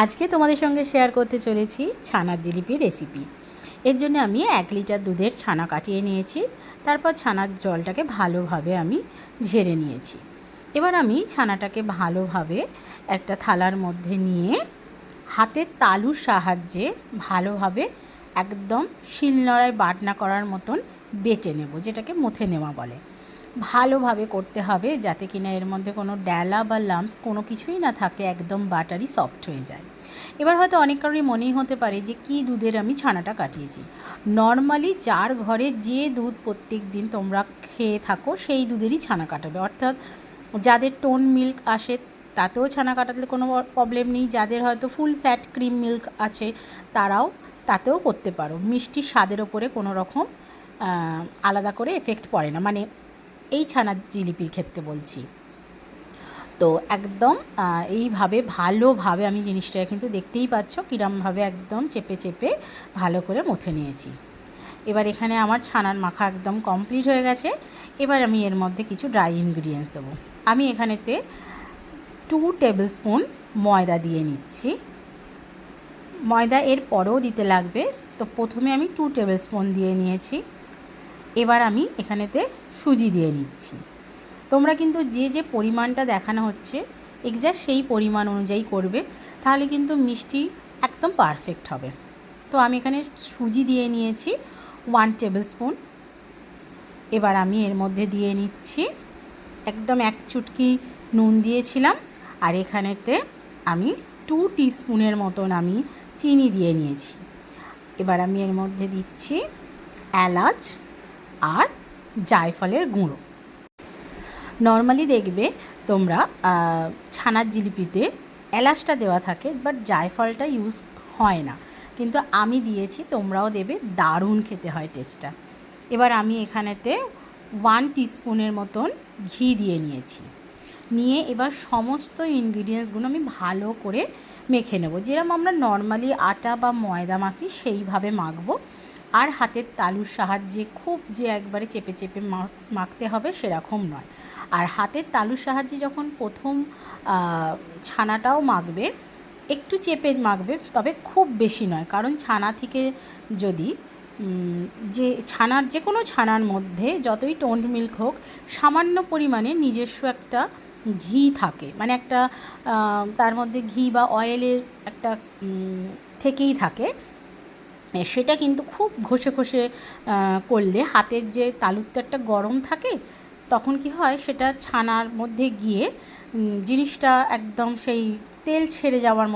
আজকে তোমাদের সঙ্গে শেয়ার করতে চলেছি ছানার জিলিপি রেসিপি। এর জন্য আমি 1 লিটার দুধের ছানা কাটিয়ে নিয়েছি। তারপর ছানার জলটাকে ভালোভাবে আমি ঝেড়ে নিয়েছি। এবার আমি ছানাটাকে ভালোভাবে একটা থালার মধ্যে নিয়ে হাতের তালুর সাহায্যে ভালোভাবে একদম শিলনোড়ায় বাটনা করার মতন বেটে নেব, যেটাকে মথে নেওয়া বলে। ভালোভাবে করতে হবে যাতে কিনা এর মধ্যে কোনো ডেলা বা লাম্পস কোনো কিছুই না থাকে, একদম বাটারি সফট হয়ে যায়। এবার হয়তো অনেক কারণে মনেই হতে পারে যে কী দুধের আমি ছানাটা কাটিয়েছি। নর্মালি যার ঘরে যে দুধ প্রত্যেক দিন তোমরা খেয়ে থাকো সেই দুধেরই ছানা কাটাবে, অর্থাৎ যাদের টোন মিল্ক আসে তাতেও ছানা কাটাতে কোনো প্রবলেম নেই। যাদের হয়তো ফুল ফ্যাট ক্রিম মিল্ক আছে তারাও তাতেও করতে পারো। মিষ্টির স্বাদের ওপরে কোনো রকম আলাদা করে এফেক্ট পড়ে না, মানে এই ছানার জিলিপির ক্ষেত্রে বলছি। তো একদম এইভাবে ভালোভাবে আমি জিনিসটা কিন্তু দেখতেই পাচ্ছ কীরমভাবে একদম চেপে চেপে ভালো করে মথে নিয়েছি। এবার এখানে আমার ছানার মাখা একদম কমপ্লিট হয়ে গেছে। এবার আমি এর মধ্যে কিছু ড্রাই ইনগ্রিডিয়েন্টস দেবো। আমি এখানেতে 2 টেবিল স্পুন ময়দা দিয়ে নিচ্ছি। ময়দা এর পরেও দিতে লাগবে, তো প্রথমে আমি 2 টেবিল স্পুন দিয়ে নিয়েছি। এবার আমি এখানেতে সুজি দিয়ে নিচ্ছি। তোমরা কিন্তু যে যে পরিমাণটা দেখানো হচ্ছে এক্স্যাক্ট সেই পরিমাণ অনুযায়ী করবে, তাহলে কিন্তু মিষ্টি একদম পারফেক্ট হবে। তো আমি এখানে সুজি দিয়ে নিয়েছি 1 টেবিল স্পুন। এবার আমি এর মধ্যে দিয়ে নিচ্ছি একদম 1 চুটকি নুন দিয়েছিলাম, আর এখানেতে আমি 2 টিস্পুনের মতন আমি চিনি দিয়ে নিয়েছি। এবার আমি এর মধ্যে দিচ্ছি এলাচ আর জায়ফলের গুঁড়ো। নর্মালি দেখবে তোমরা ছানার জিলিপিতে এলাচটা দেওয়া থাকে, বাট জায়ফলটা ইউজ হয় না, কিন্তু আমি দিয়েছি, তোমরাও দেবে, দারুণ খেতে হয় টেস্টটা। এবার আমি এখানেতে 1 টিস্পুনের মতন ঘি দিয়ে নিয়েছি। নিয়ে এবার সমস্ত ইনগ্রিডিয়েন্টসগুলো আমি ভালো করে মেখে নেব, যেরকম আমরা নর্মালি আটা বা ময়দা মাখি সেইভাবে মাখবো। আর হাতের তালুর সাহায্যে খুব যে একবারে চেপে চেপে মাখতে হবে সেরকম নয়। আর হাতের তালুর সাহায্যে যখন প্রথম ছানাটাও মাখবে একটু চেপে মাখবে, তবে খুব বেশি নয়, কারণ ছানা থেকে যদি যে কোনো ছানার মধ্যে যতই টোন্ড মিল্ক হোক সামান্য পরিমাণে নিজস্ব একটা ঘি থাকে, মানে একটা তার মধ্যে ঘি বা অয়েলের একটা থেকেই থাকে। সেটা কিন্তু খুব ঘষে ঘষে করলে হাতের যে তালুতে একটা গরম থাকে, তখন কি হয় সেটা ছানার মধ্যে গিয়ে জিনিসটা একদম সেই তেল ছেড়ে যাওয়ার মতো